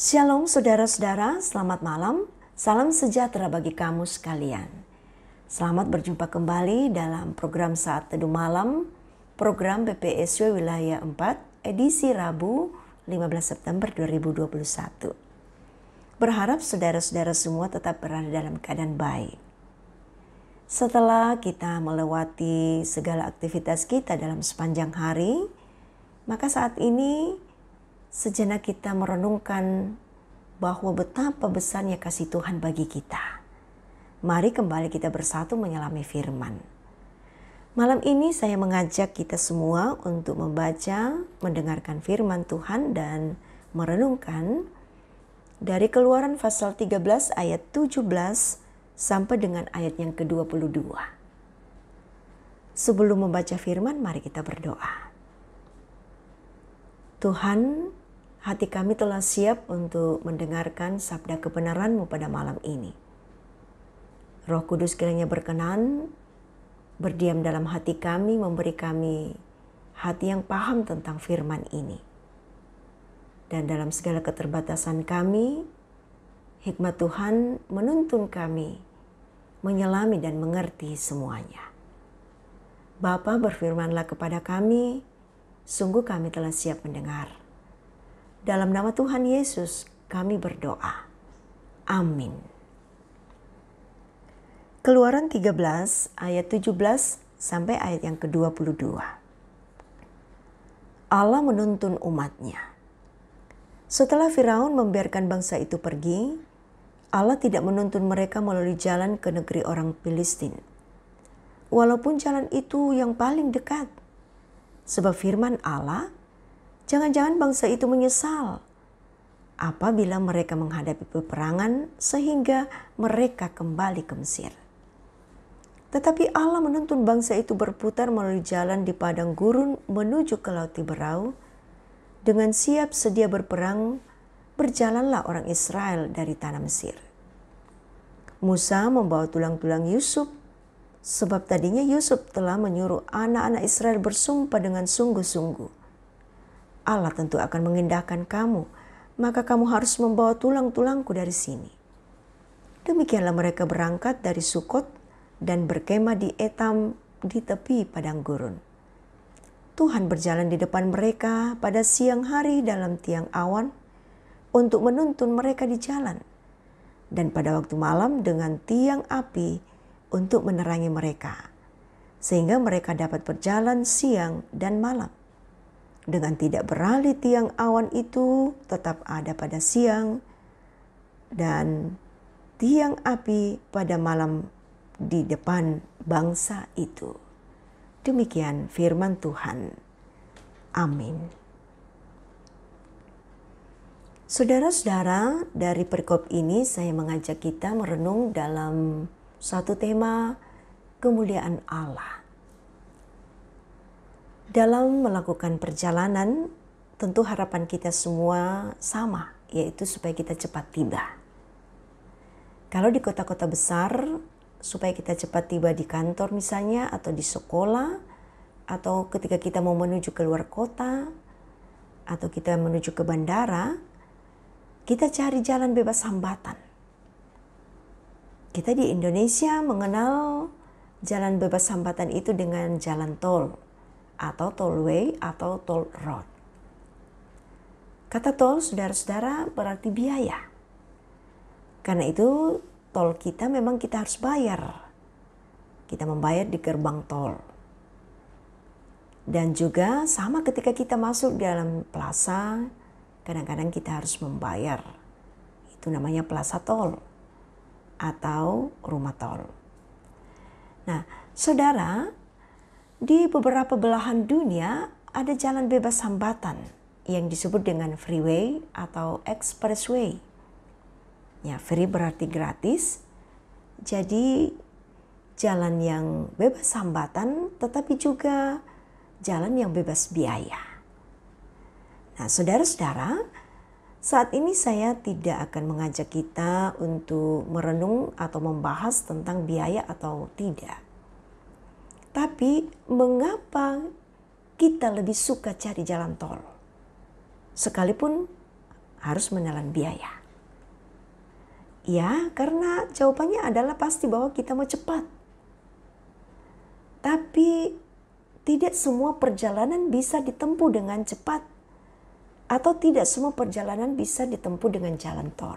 Shalom saudara-saudara, selamat malam. Salam sejahtera bagi kamu sekalian. Selamat berjumpa kembali dalam program Saat Teduh Malam, program PPSW Wilayah 4, edisi Rabu 15 September 2021. Berharap saudara-saudara semua tetap berada dalam keadaan baik. Setelah kita melewati segala aktivitas kita dalam sepanjang hari, maka saat ini sejenak kita merenungkan bahwa betapa besarnya kasih Tuhan bagi kita. Mari kembali kita bersatu menyelami firman. Malam ini saya mengajak kita semua untuk membaca, mendengarkan firman Tuhan dan merenungkan dari Keluaran pasal 13 ayat 17 sampai dengan ayat yang ke-22. Sebelum membaca firman, mari kita berdoa. Tuhan, hati kami telah siap untuk mendengarkan sabda kebenaran-Mu pada malam ini. Roh Kudus kiranya berkenan, berdiam dalam hati kami, memberi kami hati yang paham tentang firman ini. Dan dalam segala keterbatasan kami, hikmat Tuhan menuntun kami menyelami dan mengerti semuanya. Bapa, berfirmanlah kepada kami, sungguh kami telah siap mendengar. Dalam nama Tuhan Yesus kami berdoa. Amin. Keluaran 13 ayat 17 sampai ayat yang ke-22. Allah menuntun umatnya. Setelah Firaun membiarkan bangsa itu pergi, Allah tidak menuntun mereka melalui jalan ke negeri orang Filistin. Walaupun jalan itu yang paling dekat. Sebab firman Allah, jangan-jangan bangsa itu menyesal apabila mereka menghadapi peperangan sehingga mereka kembali ke Mesir. Tetapi Allah menuntun bangsa itu berputar melalui jalan di padang gurun menuju ke Laut Tiberau. Dengan siap sedia berperang, berjalanlah orang Israel dari tanah Mesir. Musa membawa tulang-tulang Yusuf, sebab tadinya Yusuf telah menyuruh anak-anak Israel bersumpah dengan sungguh-sungguh. Allah tentu akan mengindahkan kamu, maka kamu harus membawa tulang-tulangku dari sini. Demikianlah mereka berangkat dari Sukot dan berkemah di Etam di tepi padang gurun. Tuhan berjalan di depan mereka pada siang hari dalam tiang awan untuk menuntun mereka di jalan, dan pada waktu malam dengan tiang api untuk menerangi mereka, sehingga mereka dapat berjalan siang dan malam. Dengan tidak beralih tiang awan itu tetap ada pada siang dan tiang api pada malam di depan bangsa itu. Demikian firman Tuhan. Amin. Saudara-saudara, dari perikop ini saya mengajak kita merenung dalam satu tema, kemuliaan Allah. Dalam melakukan perjalanan, tentu harapan kita semua sama, yaitu supaya kita cepat tiba. Kalau di kota-kota besar, supaya kita cepat tiba di kantor misalnya, atau di sekolah, atau ketika kita mau menuju ke luar kota, atau kita menuju ke bandara, kita cari jalan bebas hambatan. Kita di Indonesia mengenal jalan bebas hambatan itu dengan jalan tol, atau tollway, atau toll road. Kata tol, saudara-saudara, berarti biaya. Karena itu, tol kita memang kita harus bayar. Kita membayar di gerbang tol. Dan juga sama ketika kita masuk dalam plaza, kadang-kadang kita harus membayar. Itu namanya plaza tol atau rumah tol. Nah, saudara, di beberapa belahan dunia ada jalan bebas hambatan yang disebut dengan freeway atau expressway. Ya, free berarti gratis. Jadi jalan yang bebas hambatan tetapi juga jalan yang bebas biaya. Nah, saudara-saudara, saat ini saya tidak akan mengajak kita untuk merenung atau membahas tentang biaya atau tidak. Tapi mengapa kita lebih suka cari jalan tol? Sekalipun harus menelan biaya? Ya, karena jawabannya adalah pasti bahwa kita mau cepat. Tapi tidak semua perjalanan bisa ditempuh dengan cepat, atau tidak semua perjalanan bisa ditempuh dengan jalan tol.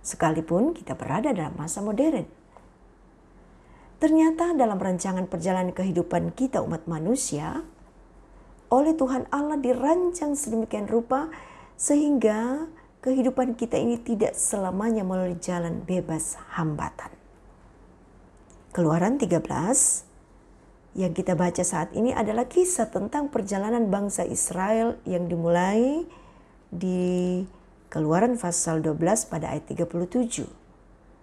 Sekalipun kita berada dalam masa modern. Ternyata dalam rancangan perjalanan kehidupan kita umat manusia, oleh Tuhan Allah dirancang sedemikian rupa sehingga kehidupan kita ini tidak selamanya melalui jalan bebas hambatan. Keluaran 13 yang kita baca saat ini adalah kisah tentang perjalanan bangsa Israel yang dimulai di Keluaran pasal 12 pada ayat 37.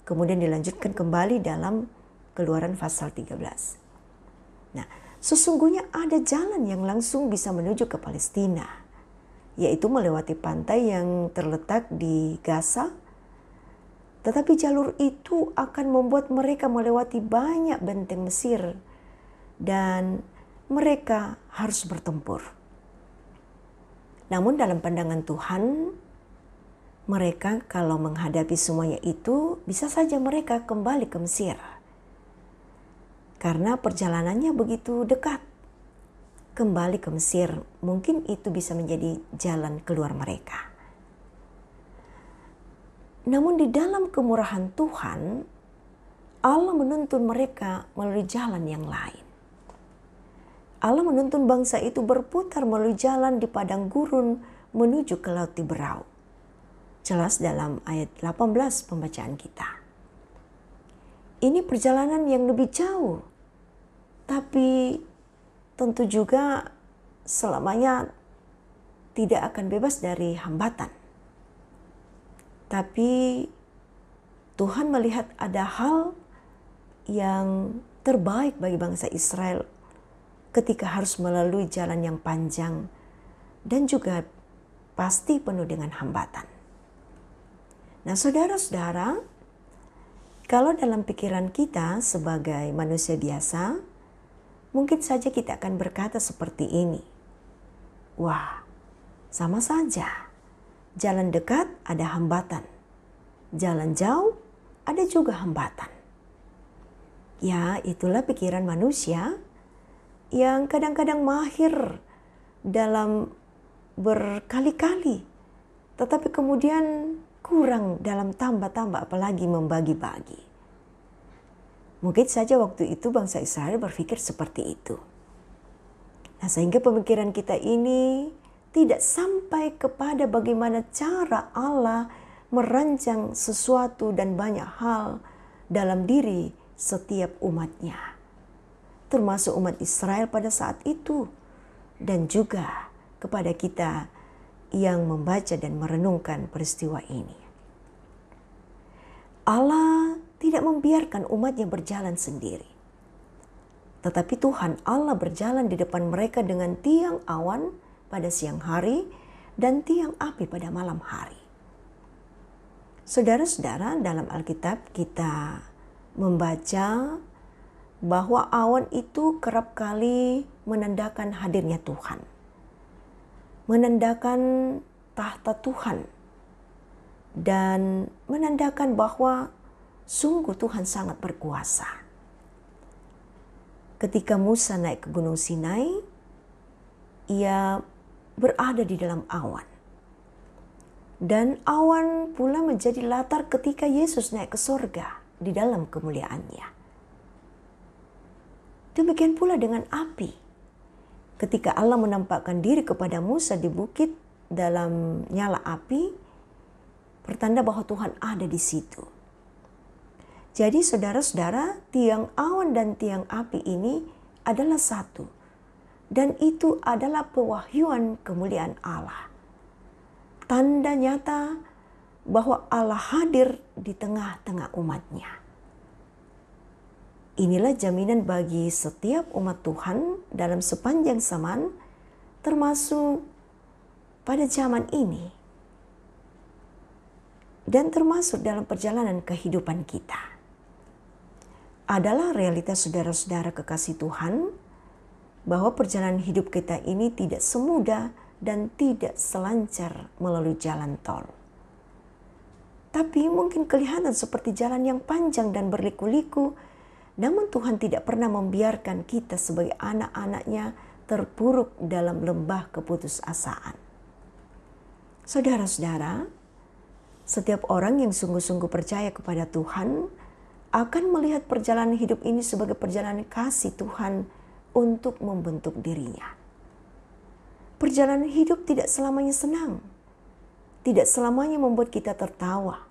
Kemudian dilanjutkan kembali dalam Keluaran pasal 13. Nah, sesungguhnya ada jalan yang langsung bisa menuju ke Palestina, yaitu melewati pantai yang terletak di Gaza. Tetapi jalur itu akan membuat mereka melewati banyak benteng Mesir dan mereka harus bertempur. Namun dalam pandangan Tuhan, mereka kalau menghadapi semuanya itu bisa saja mereka kembali ke Mesir. Karena perjalanannya begitu dekat. Kembali ke Mesir, mungkin itu bisa menjadi jalan keluar mereka. Namun di dalam kemurahan Tuhan, Allah menuntun mereka melalui jalan yang lain. Allah menuntun bangsa itu berputar melalui jalan di padang gurun menuju ke Laut Tiberau. Jelas dalam ayat 18 pembacaan kita. Ini perjalanan yang lebih jauh, tapi tentu juga selamanya tidak akan bebas dari hambatan. Tapi Tuhan melihat ada hal yang terbaik bagi bangsa Israel ketika harus melalui jalan yang panjang dan juga pasti penuh dengan hambatan. Nah, saudara-saudara, kalau dalam pikiran kita sebagai manusia biasa, mungkin saja kita akan berkata seperti ini. Wah, sama saja. Jalan dekat ada hambatan. Jalan jauh ada juga hambatan. Ya, itulah pikiran manusia yang kadang-kadang mahir dalam berkali-kali, tetapi kemudian kurang dalam tambah-tambah, apalagi membagi-bagi. Mungkin saja waktu itu bangsa Israel berpikir seperti itu. Nah, sehingga pemikiran kita ini tidak sampai kepada bagaimana cara Allah merancang sesuatu dan banyak hal dalam diri setiap umatnya. Termasuk umat Israel pada saat itu. Dan juga kepada kita yang membaca dan merenungkan peristiwa ini. Allah tidak membiarkan umatnya berjalan sendiri. Tetapi Tuhan Allah berjalan di depan mereka dengan tiang awan pada siang hari dan tiang api pada malam hari. Saudara-saudara, dalam Alkitab kita membaca bahwa awan itu kerap kali menandakan hadirnya Tuhan. Menandakan tahta Tuhan. Dan menandakan bahwa sungguh Tuhan sangat berkuasa. Ketika Musa naik ke Gunung Sinai, ia berada di dalam awan. Dan awan pula menjadi latar ketika Yesus naik ke sorga di dalam kemuliaannya. Demikian pula dengan api. Ketika Allah menampakkan diri kepada Musa di bukit dalam nyala api, pertanda bahwa Tuhan ada di situ. Jadi saudara-saudara, tiang awan dan tiang api ini adalah satu. Dan itu adalah pewahyuan kemuliaan Allah. Tanda nyata bahwa Allah hadir di tengah-tengah umatnya. Inilah jaminan bagi setiap umat Tuhan dalam sepanjang zaman, termasuk pada zaman ini. Dan termasuk dalam perjalanan kehidupan kita. Adalah realitas saudara-saudara kekasih Tuhan, bahwa perjalanan hidup kita ini tidak semudah dan tidak selancar melalui jalan tol. Tapi mungkin kelihatan seperti jalan yang panjang dan berliku-liku, namun Tuhan tidak pernah membiarkan kita sebagai anak-anak-Nya terpuruk dalam lembah keputusasaan. Saudara-saudara, setiap orang yang sungguh-sungguh percaya kepada Tuhan akan melihat perjalanan hidup ini sebagai perjalanan kasih Tuhan untuk membentuk dirinya. Perjalanan hidup tidak selamanya senang, tidak selamanya membuat kita tertawa,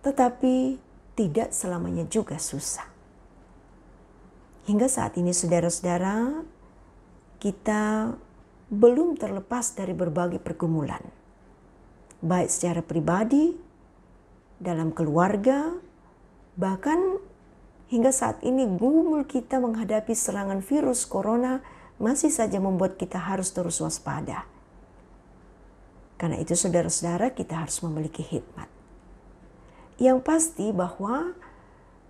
tetapi tidak selamanya juga susah. Hingga saat ini saudara-saudara, kita belum terlepas dari berbagai pergumulan, baik secara pribadi, dalam keluarga, bahkan hingga saat ini gumul kita menghadapi serangan virus corona masih saja membuat kita harus terus waspada. Karena itu saudara-saudara, kita harus memiliki hikmat. Yang pasti bahwa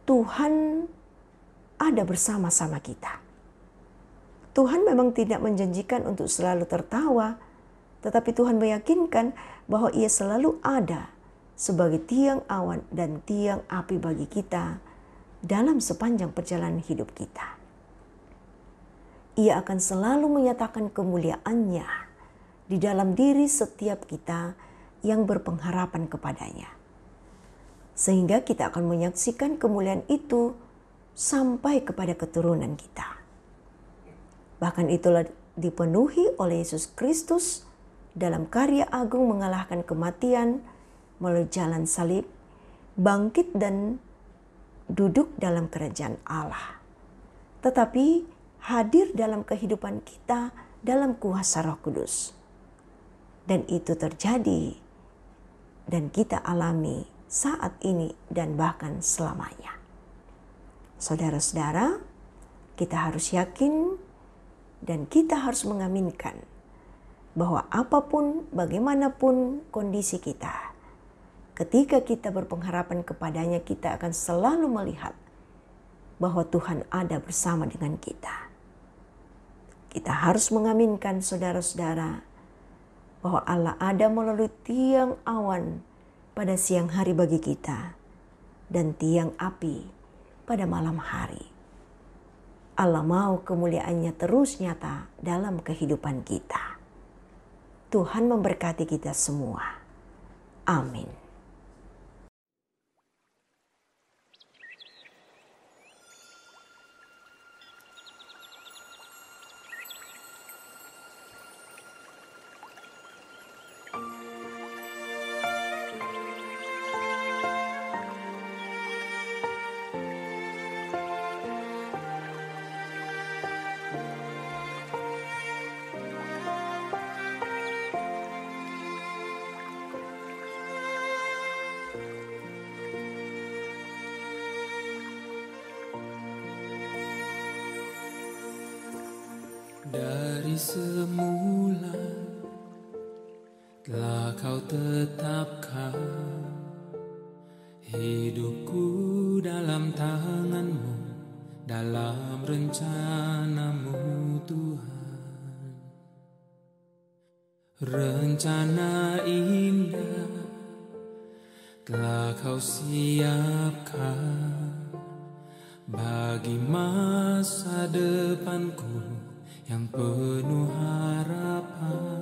Tuhan ada bersama-sama kita. Tuhan memang tidak menjanjikan untuk selalu tertawa, tetapi Tuhan meyakinkan bahwa Ia selalu ada sebagai tiang awan dan tiang api bagi kita dalam sepanjang perjalanan hidup kita. Ia akan selalu menyatakan kemuliaan-Nya di dalam diri setiap kita yang berpengharapan kepadanya. Sehingga kita akan menyaksikan kemuliaan itu sampai kepada keturunan kita. Bahkan itulah dipenuhi oleh Yesus Kristus dalam karya agung mengalahkan kematian melalui jalan salib, bangkit dan duduk dalam kerajaan Allah. Tetapi hadir dalam kehidupan kita dalam kuasa Roh Kudus. Dan itu terjadi dan kita alami saat ini dan bahkan selamanya. Saudara-saudara, kita harus yakin dan kita harus mengaminkan bahwa apapun, bagaimanapun kondisi kita, ketika kita berpengharapan kepadanya, kita akan selalu melihat bahwa Tuhan ada bersama dengan kita. Kita harus mengaminkan saudara-saudara bahwa Allah ada melalui tiang awan pada siang hari bagi kita dan tiang api pada malam hari. Allah mau kemuliaan-Nya terus nyata dalam kehidupan kita. Tuhan memberkati kita semua. Amin. Dari semula telah Kau tetapkan hidupku dalam tangan-Mu, dalam rencana-Mu Tuhan. Rencana indah telah Kau siapkan bagi masa depanku yang penuh harapan.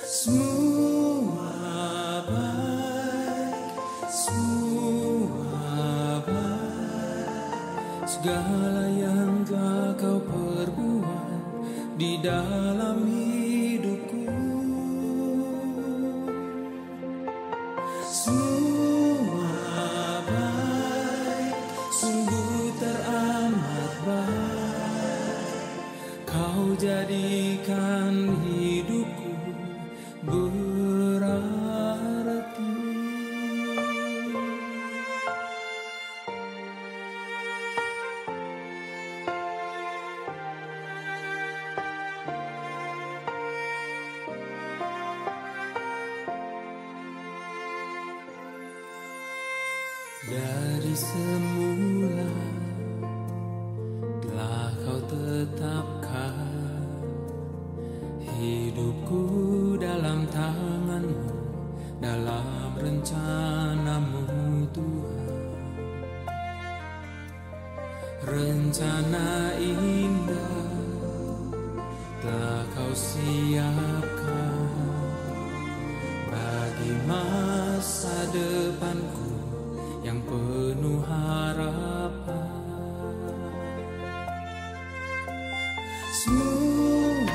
Semua baik, segala yang telah Kau perbuat di dalam hidupku. Semua baik, sungguh teramat baik. Kau jadikan hidupku berarti. Dari semula telah Kau tetapkan rencanamu Tuhan, rencana indah telah Kau siapkan bagi masa depanku yang penuh harapan. Semua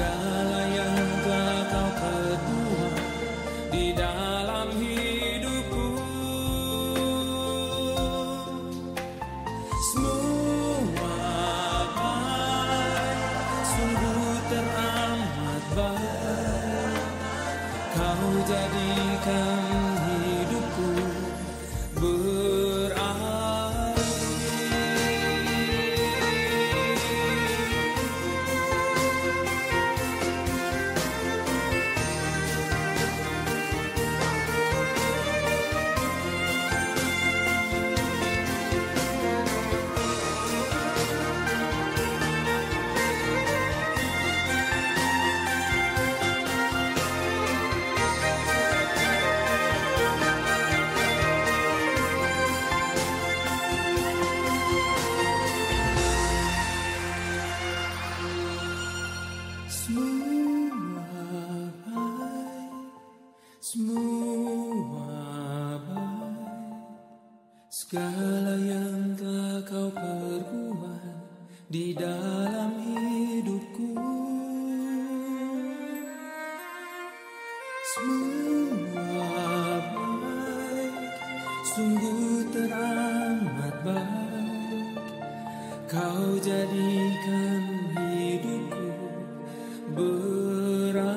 segala yang telah Kau perbuat di dalam hidupku, semua baik, sungguh teramat baik. Kau jadikan hidupku segala yang telah Kau perbuat di dalam hidupku, semua baik, sungguh teramat baik. Kau jadikan hidupku berarti.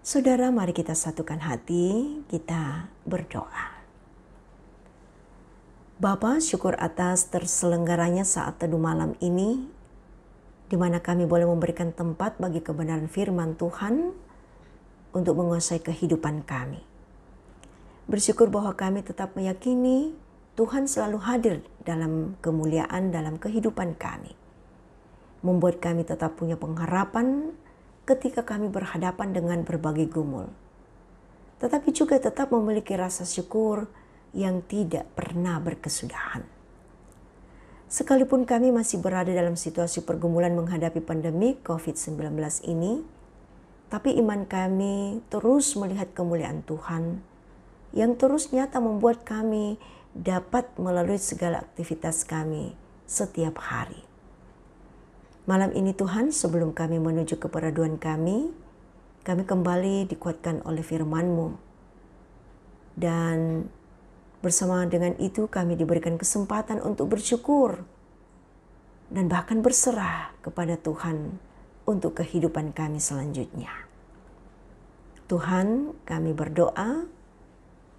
Saudara, mari kita satukan hati, kita berdoa. Bapa, syukur atas terselenggaranya saat teduh malam ini, di mana kami boleh memberikan tempat bagi kebenaran firman Tuhan untuk menguasai kehidupan kami. Bersyukur bahwa kami tetap meyakini Tuhan selalu hadir dalam kemuliaan dalam kehidupan kami. Membuat kami tetap punya pengharapan ketika kami berhadapan dengan berbagai gumul. Tetapi juga tetap memiliki rasa syukur yang tidak pernah berkesudahan. Sekalipun kami masih berada dalam situasi pergumulan menghadapi pandemi COVID-19 ini, tapi iman kami terus melihat kemuliaan Tuhan yang terus nyata membuat kami dapat melalui segala aktivitas kami setiap hari. Malam ini Tuhan, sebelum kami menuju ke peraduan kami kembali dikuatkan oleh firman-Mu. Dan bersama dengan itu kami diberikan kesempatan untuk bersyukur dan bahkan berserah kepada Tuhan untuk kehidupan kami selanjutnya. Tuhan, kami berdoa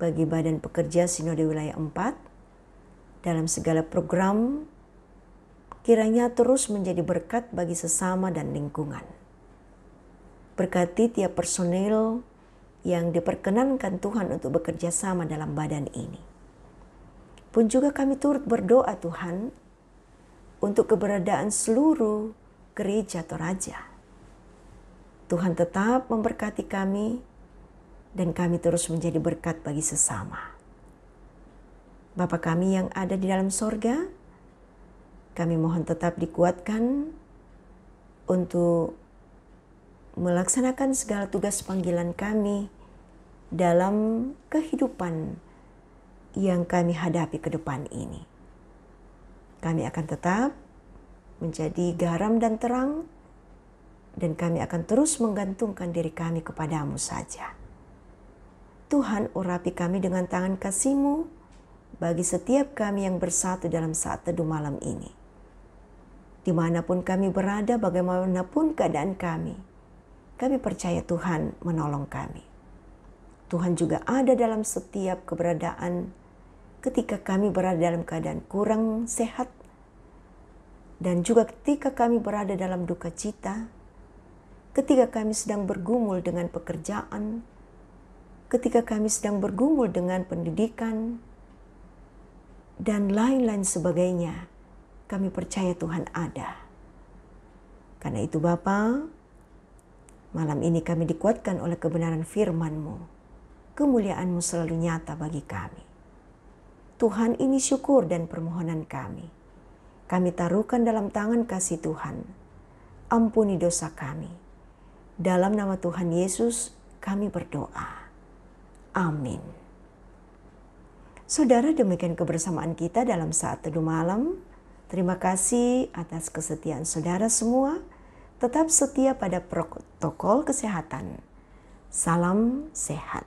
bagi Badan Pekerja Sinode Wilayah 4 dalam segala program kiranya terus menjadi berkat bagi sesama dan lingkungan. Berkati tiap personil yang diperkenankan Tuhan untuk bekerja sama dalam badan ini. Pun juga kami turut berdoa Tuhan untuk keberadaan seluruh gereja Toraja. Tuhan tetap memberkati kami dan kami terus menjadi berkat bagi sesama. Bapa kami yang ada di dalam sorga, kami mohon tetap dikuatkan untuk melaksanakan segala tugas panggilan kami dalam kehidupan yang kami hadapi ke depan ini. Kami akan tetap menjadi garam dan terang, dan kami akan terus menggantungkan diri kami kepadamu saja. Tuhan, urapi kami dengan tangan kasih-Mu bagi setiap kami yang bersatu dalam saat teduh malam ini. Dimanapun kami berada, bagaimanapun keadaan kami percaya Tuhan menolong kami. Tuhan juga ada dalam setiap keberadaan ketika kami berada dalam keadaan kurang sehat, dan juga ketika kami berada dalam duka cita, ketika kami sedang bergumul dengan pekerjaan, ketika kami sedang bergumul dengan pendidikan, dan lain-lain sebagainya. Kami percaya Tuhan ada. Karena itu Bapa, malam ini kami dikuatkan oleh kebenaran firman-Mu. Kemuliaan-Mu selalu nyata bagi kami. Tuhan, ini syukur dan permohonan kami. Kami taruhkan dalam tangan kasih Tuhan. Ampuni dosa kami. Dalam nama Tuhan Yesus kami berdoa. Amin. Saudara, demikian kebersamaan kita dalam saat teduh malam. Terima kasih atas kesetiaan saudara semua. Tetap setia pada protokol kesehatan. Salam sehat.